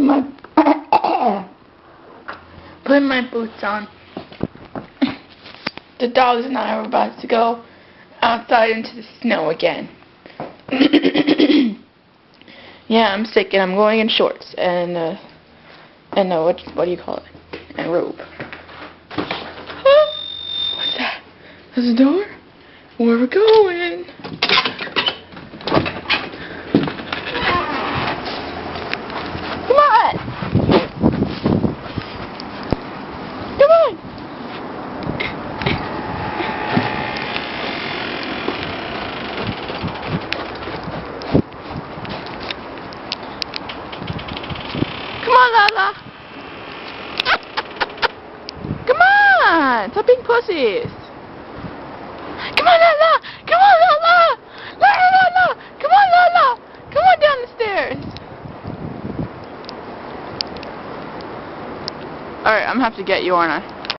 putting my putting my boots on. The dogs and I are about to go outside into the snow again. Yeah, I'm sick and I'm going in shorts and what do you call it? And robe. What's that? There's a door? Where are we going? Come on! Come on! Come on, Lala! Come on! Stop being pussies! Come on, Lala! Come on, Lala! Lala! Come on, Lala! Come on down the stairs! Alright, I'm gonna have to get you, aren't I?